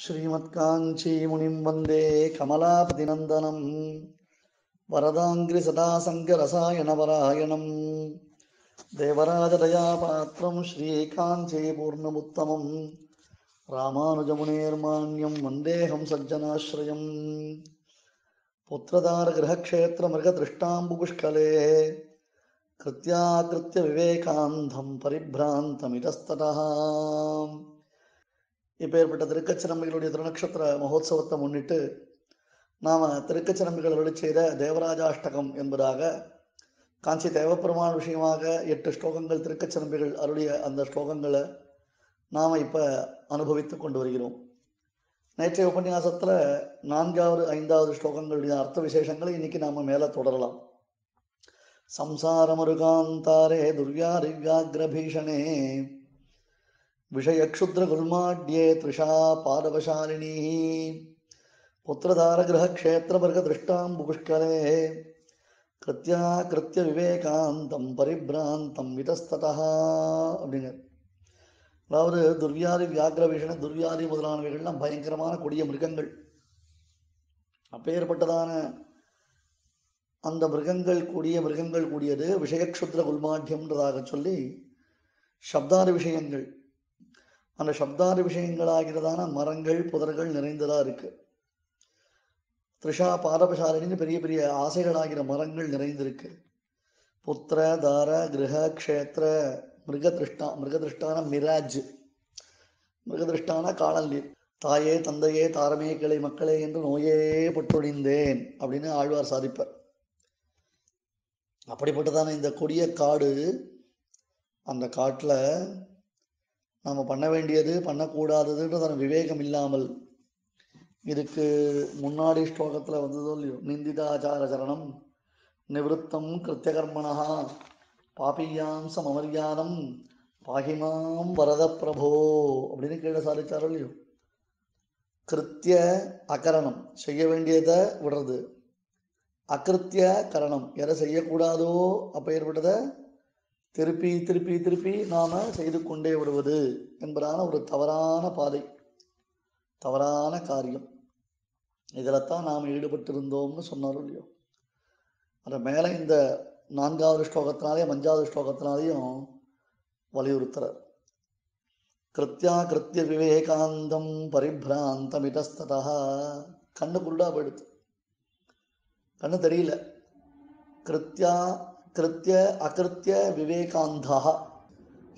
श्रीमत्काञ्चीमुनिं वन्दे कमलापतिनन्दनं वरदाङ्घ्रिसदासङ्गरसायनपरायणं देवराजदयापात्रं श्रीकाञ्चीपूर्णमुत्तमं रामानुजमुनेर्मान्यं वन्देऽहं सज्जनाश्रयम् पुत्रदारगृहक्षेत्रमृगदृष्टाम्बुपुष्कले कृत्याकृत्यविवेकान्धं परिभ्रान्तमितस्ततः இப்பேற்பட்ட திருக்கச்சிரம்பிகளுடைய திருநக்ஷத்திர மகோத்சவத்தை முன்னிட்டு நாம் திருக்கச்சிரம்பிகள் அருளி செய்த தேவராஜாஷ்டகம் என்பதாக காஞ்சி தேவப்பெருமான் விஷயமாக 8 ஸ்லோகங்கள் திருக்கச்சிரம்பிகள் அருளிய அந்த ஸ்லோகங்களை நாம் இப்போ அனுபவித்து கொண்டு வருகிறோம். நேற்றைய உபன்யாசத்தில் 4வது 5வது ஸ்லோகங்களுடைய அர்த்த விசேஷங்களை இன்னைக்கு நாம் மேலே தொடரலாம். சம்சாரமருகாந்தாரே துர்யாரிவ்யாகிரபீஷணே விஷயக்ஷுத்ரகுல்மாட்யே த்ரிஷா பாதவசாலினி புத்திரதாரகிரகக்ஷேத்திரமர்கதிருஷ்டாம்புஷ்கலே கிருத்யா கிருத்திய விவேகாந்தம் பரிபிராந்தம் விதஸ்ததா அப்படிங்க. அதாவது துர்வியாதி வியாகிரபீஷண துர்வியாதி முதலானவைகள்லாம் பயங்கரமான கொடிய மிருகங்கள். அப்பேற்பட்டதான அந்த மிருகங்கள் கூடியது விஷயக்ஷுத்ர குல்மாட்யம்ன்றதாக சொல்லி சப்தாதி விஷயங்கள், அந்த சப்தாதி விஷயங்களாகிறதான மரங்கள் புதர்கள் நிறைந்ததாக இருக்கு. த்ரிஷா பாதபசாலினின்னு பெரிய பெரிய ஆசைகளாகிற மரங்கள் நிறைந்திருக்கு. புத்திர தார கிரக க்ஷேத்திர மிருகதிருஷ்டான மிராஜ், மிருகதிருஷ்டான காணல் நீர். தாயே தந்தையே தாரமே கிளை மக்களே என்று நோயே பட்டொழிந்தேன் அப்படின்னு ஆழ்வார் சாதிப்பார். அப்படிப்பட்டதான இந்த கொடிய காடு, அந்த காட்டில் நாம் பண்ண வேண்டியது பண்ணக்கூடாததுன்றதான விவேகம் இல்லாமல், இதுக்கு முன்னாடி ஸ்லோகத்தில் வந்ததோ இல்லையோ, நிந்திதாச்சார சரணம் நிவத்தம் கிருத்தியகர்மணா பாபியாம்சம் அமரியாதம் பாகிமாம் வரத பிரபோ அப்படின்னு கீழே சாதிச்சாரோ இல்லையோ. கிருத்திய அகரணம், செய்ய வேண்டியதை விடுறது. அகிருத்திய கரணம், எதை செய்யக்கூடாதோ அப்போ ஏற்பட்டதை திருப்பி திருப்பி திருப்பி நாம் செய்து கொண்டே விடுவது என்பதான ஒரு தவறான பாதை, தவறான காரியம். இதில் தான் நாம் ஈடுபட்டிருந்தோம்னு சொன்னாலும் இல்லையோ. அது மேலே இந்த 4வது ஸ்லோகத்தினாலேயும் 5வது ஸ்லோகத்தினாலேயும் வலியுறுத்துறார். கிருத்தியா கிருத்திய விவேகாந்தம் பரிபிராந்தம் இதஸ்ததா. கண்ணு குருடா போயிடுது, கண்ணு தெரியல. கிருத்தியா கிருத்திய அகிருத்திய விவேகாந்தா,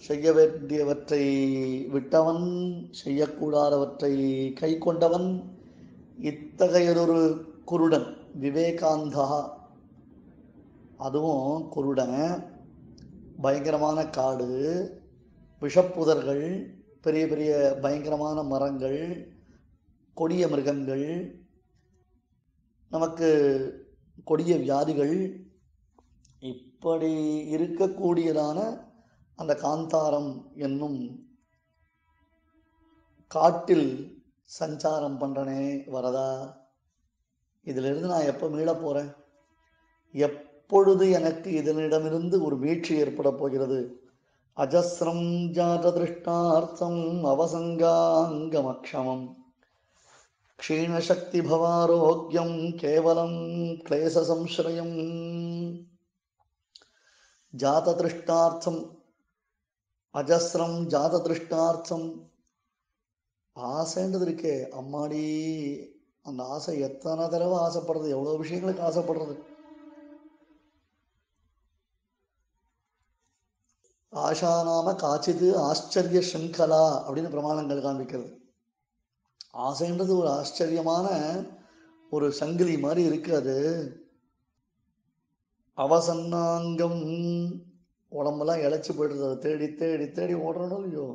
செய்ய வேண்டியவற்றை விட்டவன், செய்யக்கூடாதவற்றை கை கொண்டவன், இத்தகையதொரு குருடன் விவேகாந்தா. அதுவும் குருடன், பயங்கரமான காடு, விஷப்புதர்கள், பெரிய பெரிய பயங்கரமான மரங்கள், கொடிய மிருகங்கள், நமக்கு கொடிய வியாதிகள், இப்படி இருக்கக்கூடியதான அந்த காந்தாரம் என்னும் காட்டில் சஞ்சாரம் பண்றனே வரதா, இதிலிருந்து நான் எப்போ மீள போறேன்? எப்பொழுது எனக்கு இதனிடமிருந்து ஒரு மீட்சி ஏற்பட போகிறது? அஜஸ்ரம் ஜாத திருஷ்டார்த்தம் அவசங்காங்கமக்ஷமம் க்ஷீணசக்தி பவாரோக்கியம் கேவலம் கிளேச சம்ஸ்ரயம். ஜாத திருஷ்டார்த்தம், அஜஸ்ரம் ஜாத திருஷ்டார்த்தம், ஆசைன்றது இருக்கே அம்மாடி, அந்த ஆசை எத்தனை தடவை ஆசைப்படுறது, எவ்வளோ விஷயங்களுக்கு ஆசைப்படுறது. ஆஷா நாம காச்சிது ஆச்சரிய சங்கலா அப்படின்னு பிரமாணங்கள் காண்பிக்கிறது. ஆசைன்றது ஒரு ஆச்சரியமான ஒரு சங்கிலி மாதிரி இருக்கு. அது அவசன்னாங்கம், உடம்பெல்லாம் இழைச்சி போயிடுறது. அதை தேடி தேடி தேடி ஓடுறணும் இல்லையோ.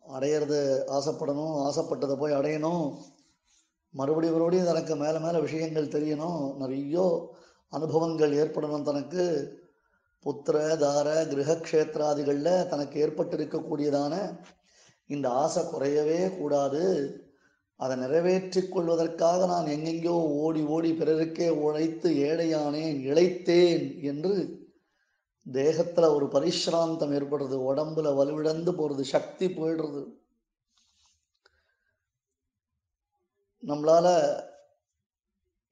அடையிறது ஆசைப்படணும், ஆசைப்பட்டதை போய் அடையணும், மறுபடியும் மறுபடியும் தனக்கு மேலே மேலே விஷயங்கள் தெரியணும், நிறைய அனுபவங்கள் ஏற்படணும். தனக்கு புத்திர தார கிரகக்ஷேத்திராதிகளில் தனக்கு ஏற்பட்டிருக்கக்கூடியதான இந்த ஆசை குறையவே கூடாது. அதை நிறைவேற்றி கொள்வதற்காக நான் எங்கெங்கோ ஓடி ஓடி பிறருக்கே உழைத்து ஏழையானேன், இழைத்தேன் என்று தேகத்துல ஒரு பரிசிராந்தம் ஏற்படுறது, உடம்புல வலுவிழந்து போறது, சக்தி போயிடுறது. நம்மளால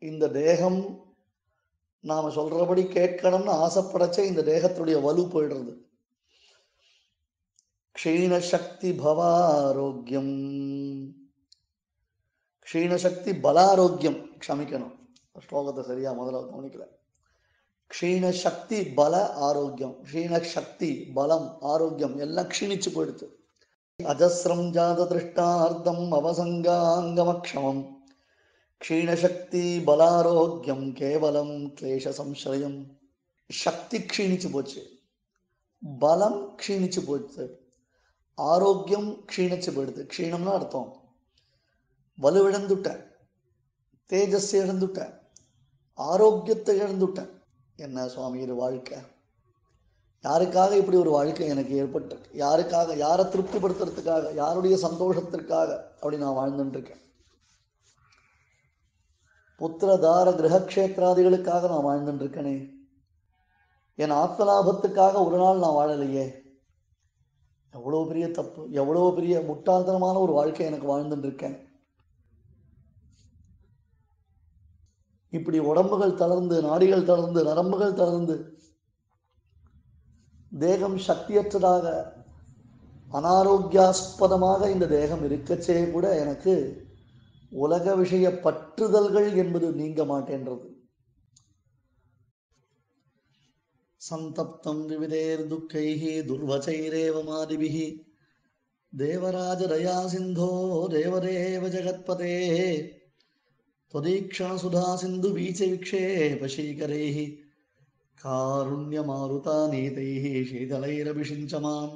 இந்த தேகம் நாம சொல்றபடி கேட்கணும்னு ஆசைப்படச்சே இந்த தேகத்துடைய வலு போயிடுறது. க்ஷீணசக்தி பவாரோக்கியம், க்ஷீணசக்தி பலாரோக்கியம், க்ஷமிக்கணும் ஸ்லோகத்தை சரியா முதல்ல கவனிக்கல. க்ஷீணசக்தி பல ஆரோக்கியம், க்ஷீணசக்தி பலம் ஆரோக்கியம் எல்லாம் க்ஷீணிச்சு போயிடுது. அஜஸ்ரம் ஜாத திருஷ்டார்த்தம் அவசங்காங்கமக்ஷமம் க்ஷீணசக்தி பலாரோக்கியம் கேவலம் கிளேஷ சம்சயம். சக்தி க்ஷீணிச்சு போச்சு, பலம் க்ஷீணிச்சு போயிடுது, ஆரோக்கியம் க்ஷீணிச்சு போயிடுது. க்ஷீணம்னா அர்த்தம் வலுவிழந்துட்டேன், தேஜஸ் இழந்துட்டேன், ஆரோக்கியத்தை இழந்துட்டேன். என்ன சுவாமி இது வாழ்க்கை? யாருக்காக இப்படி ஒரு வாழ்க்கை எனக்கு ஏற்பட்டிருக்கு? யாருக்காக? யாரை திருப்திப்படுத்துறதுக்காக? யாருடைய சந்தோஷத்திற்காக அப்படி நான் வாழ்ந்துட்டு இருக்கேன்? புத்திரதார கிரகக்ஷேத்திராதிகளுக்காக நான் வாழ்ந்துட்டு இருக்கேனே, என் ஆத்மலாபத்துக்காக ஒரு நாள் நான் வாழலையே. எவ்வளவு பெரிய தப்பு, எவ்வளவு பெரிய முட்டாள்தனமான ஒரு வாழ்க்கை எனக்கு வாழ்ந்துட்டு இருக்கேன். இப்படி உடம்புகள் தளர்ந்து, நாடிகள் தளர்ந்து, நரம்புகள் தளர்ந்து, தேகம் சக்தியற்றதாக அனாரோக்கியாஸ்பதமாக இந்த தேகம் இருக்கச்சே கூட எனக்கு உலக விஷய பற்றுதல்கள் என்பது நீங்க மாட்டேன்றது. சந்தப்தம் விவிதேர் துக்கைஹி துர்வச்சைரேவ மாதிபிஹி தேவராஜ தயா சிந்தோ தேவதேவ ஜகத்பதே त्वदीक्षण सुधा सिंधु बीच विक्षेपशीकरैः कारुण्यमारुता नीतैः शीतलैरभिषिञ्चमाम्.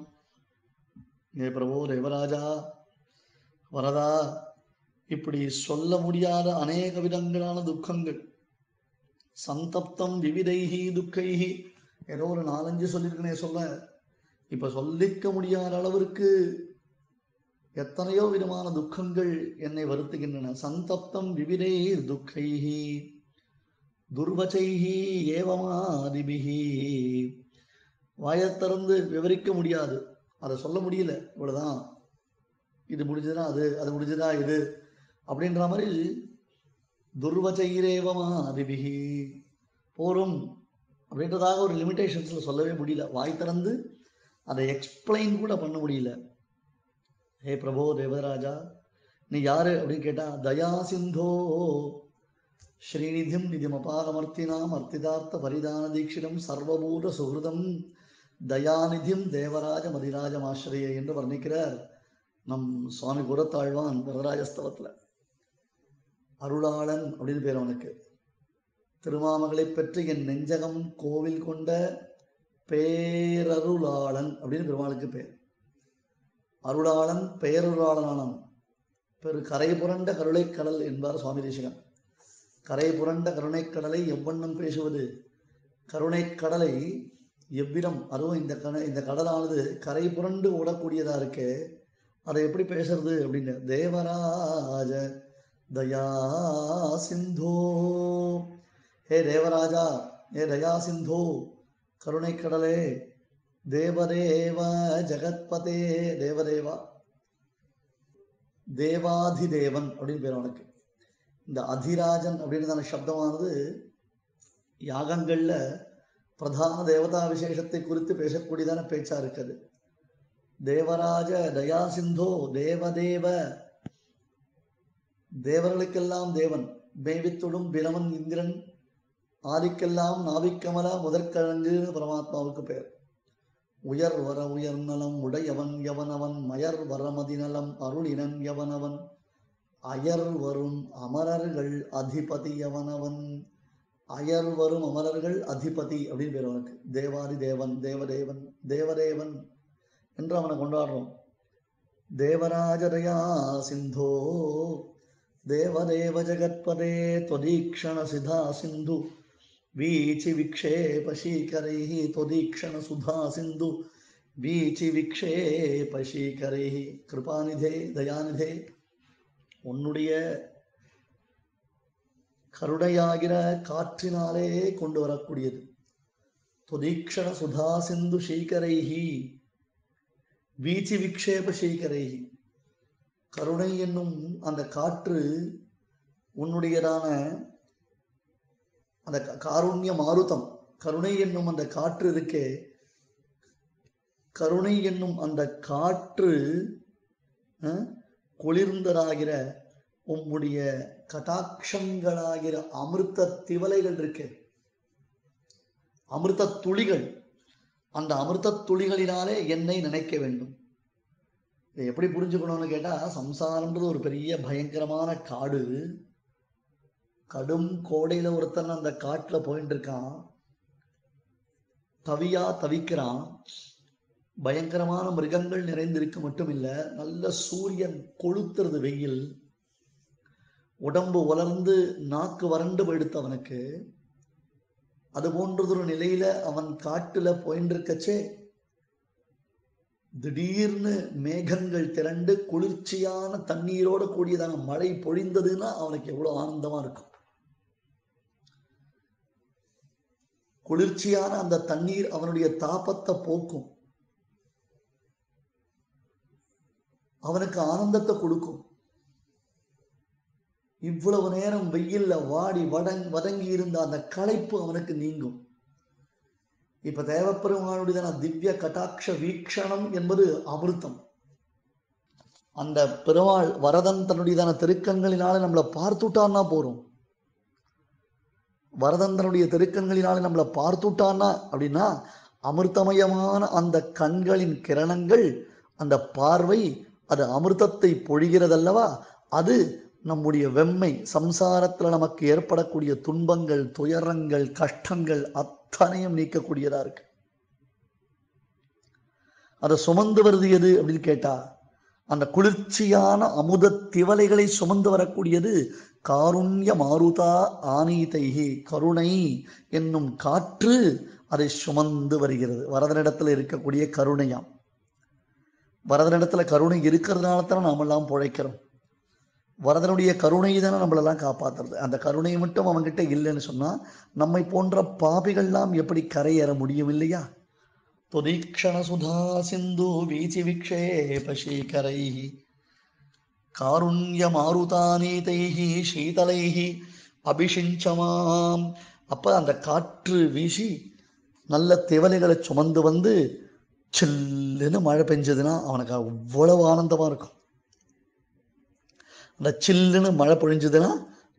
हे प्रभो தேவராஜா வரதா, இப்படி சொல்ல முடியாத அநேக விதங்களான துக்கங்கள், சந்தப்தம் விவிதைஹி துக்கைஹி, ஏதோ ஒரு 4-5 சொல்லியிருக்கனே சொல்ல, இப்ப சொல்லிக்க முடியாத அளவிற்கு எத்தனையோ விதமான துக்கங்கள் என்னை வருத்துகின்றன. சந்தப்தம் விவிதை துக்கைஹி துர்வச்சைஹி ஏவமாதிபிஹி, வாயத்திறந்து விவரிக்க முடியாது, அதை சொல்ல முடியல. இவ்வளவுதான், இது முடிஞ்சதுன்னா அது, அது முடிஞ்சதா இது அப்படின்ற மாதிரி துர்வச்சைரேவமாதிபிஹி போரும் அப்படின்றதாக ஒரு லிமிடேஷன்ஸ்ல சொல்லவே முடியல. வாய் திறந்து அதை எக்ஸ்பிளைன் கூட பண்ண முடியல. ஹே பிரபோ தேவராஜா, நீ யாரு அப்படின்னு கேட்டா, தயா சிந்தோ ஸ்ரீநிதிம் நிதிமபாகமர்த்தினாம் அர்த்திதார்த்த பரிதான தீட்சிதம் சர்வபூத சுகிருதம் தயாநிதியும் தேவராஜ மதிராஜமாஸ்ரயே என்று வர்ணிக்கிறார் நம் சுவாமி குரத்தாழ்வான் வரதராஜஸ்தவத்துல. அருளாளன் அப்படின்னு பேர் அவனுக்கு. திருமாமகளை பெற்று என் நெஞ்சகம் கோவில் கொண்ட பேரருளாளன் அப்படின்னு பெருமாளுக்கு பேர். அருளாளன் பேரருளாளனானவன். பெரு கரை புரண்ட கருணைக்கடல் என்பார் சுவாமி தேசிகன். கரை புரண்ட கருணைக்கடலை எவ்வண்ணம் பேசுவது? கருணைக்கடலை எவ்விதம், அதுவும் இந்த கடலானது கரை புரண்டு ஓடக்கூடியதா இருக்கே, அதை எப்படி பேசுறது அப்படின்னு. தேவராஜ தயா சிந்தோ, ஹே தேவராஜா, ஹே தயா சிந்தோ கருணைக்கடலே, தேவதேவ ஜகத்பதே, தேவதேவா தேவாதிதேவன் அப்படின்னு பேர் அவனுக்கு. இந்த அதிராஜன் அப்படின்றதான சப்தமானது யாகங்கள்ல பிரதான தேவதா விசேஷத்தை குறித்து பேசக்கூடியதான பேச்சா இருக்குது. தேவராஜ தயா சிந்தோ தேவதேவ, தேவர்களுக்கெல்லாம் தேவன், மேவித்துடும் பிரமன் இந்திரன், ஆதிக்கெல்லாம் நாவிக்கமல முதற்கிழங்கு பரமாத்மாவுக்கு பேர். உயர் வர உயர்நலம் உடையவன் எவனவன், மயர் வரமதிநலம் அருளினன் எவனவன், அயர் வரும் அமரர்கள் அதிபதி எவனவன். அயர் வரும் அமரர்கள் அதிபதி அப்படின்னு பேர் அவனுக்கு. தேவாதி தேவன், தேவதேவன், தேவதேவன் என்று அவனை கொண்டாடுறோம். தேவராஜதயா சிந்தோ தேவதேவ ஜகத்பதே त्वदीक्षण சிதா சிந்து வீச்சி விக்ஷேபசீகரைஹி, त्वदीक्षण சுதா சிந்து வீச்சி விக்ஷேபசீகரைஹி. கிருபாநிதே தயாநிதே, உன்னுடைய கருணையாகிற காற்றினாலே கொண்டு வரக்கூடியது. त्वदीक्षण சுதா சிந்து சீகரைஹி வீச்சி விக்ஷேபசீகரைஹி, கருணை என்னும் அந்த காற்று உன்னுடையதான அந்த காருண்ய மாருதம், கருணை என்னும் அந்த காற்று இருக்கே, கருணை என்னும் அந்த காற்று குளிர்ந்ததாகிற உம்முடைய கடாட்சங்களாகிற அமிர்த திவலைகள் இருக்கு, அமிர்த துளிகள், அந்த அமிர்த துளிகளினாலே என்னை நினைக்க வேண்டும். இதை எப்படி புரிஞ்சுக்கணும்னு கேட்டா, சம்சாரம்ன்றது ஒரு பெரிய பயங்கரமான காடு. கடும் கோடையில ஒருத்தன் அந்த காட்டுல போயிட்டு இருக்கான், தவியா தவிக்கிறான். பயங்கரமான மிருகங்கள் நிறைந்திருக்கு மட்டும் இல்ல, நல்ல சூரியன் கொளுத்துறது, வெயில், உடம்பு உலர்ந்து நாக்கு வறண்டு போயிடுத்து அவனுக்கு. அது போன்றதொரு நிலையில அவன் காட்டுல போயிட்டு இருக்கச்சே திடீர்னு மேகங்கள் திரண்டு குளிர்ச்சியான தண்ணீரோட கூடியதான மழை பொழிந்ததுன்னா அவனுக்கு எவ்வளவு ஆனந்தமா இருக்கும். குளிர்ச்சியான அந்த தண்ணீர் அவனுடைய தாபத்தை போக்கும், அவனுக்கு ஆனந்தத்தை கொடுக்கும். இவ்வளவு நேரம் வெயில்ல வாடி வதங்கி இருந்த அந்த களைப்பு அவனுக்கு நீங்கும். இப்ப தேவப்பெருமானுடைய திவ்ய கட்டாட்ச வீக்ஷணம் என்பது அமிர்தம். அந்த பெருமாள் வரதன் தன்னுடையதான திருக்கண்களினால நம்மளை பார்த்துட்டான்னா போறோம். வரதன் தன்னுடைய திருக்கண்களினால நம்மளை பார்த்துட்டான்னா அப்படின்னா, அமிர்தமயமான அந்த கண்களின் கிரணங்கள், அந்த பார்வை, அது அமிர்தத்தை பொழிகிறதல்லவா, அது நம்முடைய வெம்மை, சம்சாரத்துல நமக்கு ஏற்படக்கூடிய துன்பங்கள், துயரங்கள், கஷ்டங்கள் அத்தனையும் நீக்கக்கூடியதா இருக்கு. அதை சுமந்து வருது எது அப்படின்னு கேட்டா, அந்த குளிர்ச்சியான அமுத திவலைகளை சுமந்து வரக்கூடியது காருண்ய மாருதா ஆனீதைகி, கருணை என்னும் காற்று அதை சுமந்து வருகிறது. வரதனிடத்துல இருக்கக்கூடிய கருணையாம். வரதனிடத்துல கருணை இருக்கிறதுனால தான் நாமெல்லாம் பிழைக்கிறோம். வரதனுடைய கருணை தானே நம்மளெல்லாம் காப்பாற்றுறது. அந்த கருணை மட்டும் அவன்கிட்ட இல்லைன்னு சொன்னா நம்மை போன்ற பாபிகள்லாம் எப்படி கரையேற முடியும் இல்லையா? துதீக்ஷண சுதா சிந்து வீச்சி விக்ஷேபசீகரை காருண்ய மாருதானீதைஹி சீதலைஹி அபிஷிஞ்சமாம். அப்ப அந்த காற்று வீசி நல்ல திவலைகளை சுமந்து வந்து சில்லுன்னு மழை பெஞ்சதுன்னா அவனுக்கு அவ்வளவு ஆனந்தமா இருக்கும். அந்த சில்லுன்னு மழை பொழிஞ்சதுன்னா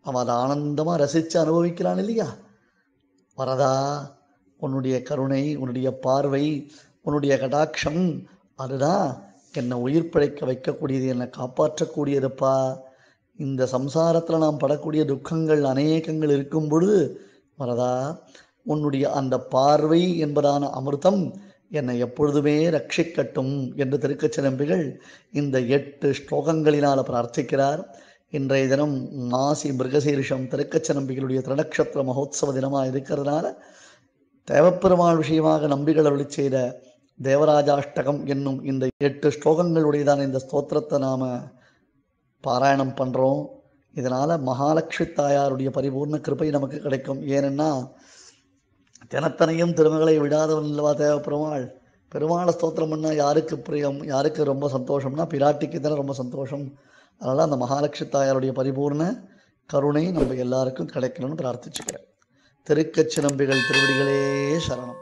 அவன் அதை ஆனந்தமா ரசிச்சு அனுபவிக்கிறான் இல்லையா? வரதா, உன்னுடைய கருணை, உன்னுடைய பார்வை, உன்னுடைய கடாட்சம், அதுதான் என்னை உயிர் பிழைக்க வைக்கக்கூடியது, என்னை காப்பாற்றக்கூடியதுப்பா. இந்த சம்சாரத்துல நாம் படக்கூடிய துக்கங்கள் அநேகங்கள் இருக்கும் பொழுது, வரதா, உன்னுடைய அந்த பார்வை என்பதான அமிர்தம் என்னை எப்பொழுதுமே ரட்சிக்கட்டும் என்று திருக்கச்சிலம்பிகள் இந்த 8 ஸ்லோகங்களினால பிரார்த்திக்கிறார். இன்றைய தினம் மாசி மிருகசீரிஷம் திருக்கச்சிலம்பிகளுடைய திருநக்ஷத்திர மகோத்சவ தினமாக இருக்கிறதுனால தேவப்பெருமாள் விஷயமாக நம்பிகள் அருளி செய்த தேவராஜாஷ்டகம் என்னும் இந்த 8 ஸ்லோகங்களுடையதான இந்த ஸ்தோத்திரத்தை நாம பாராயணம் பண்றோம். இதனால மகாலட்சுமி தாயாருடைய பரிபூர்ண கிருபை நமக்கு கிடைக்கும். ஏனென்னா தினத்தனையும் திருமகளை விடாதவன் இல்லவா தேவப்பெருமாள். பெருமாளை ஸ்தோத்திரம் பண்ணால் யாருக்கு பிரியம், யாருக்கு ரொம்ப சந்தோஷம்னா பிராட்டிக்கு தானே ரொம்ப சந்தோஷம். அதனால் அந்த மகாலட்சுமி தாயாருடைய பரிபூர்ண கருணை நம்ம எல்லாருக்கும் கிடைக்கணும்னு பிரார்த்திச்சுக்கிறேன். திருக்கச்சிலம்பிகள் திருவடிகளே சரணம்.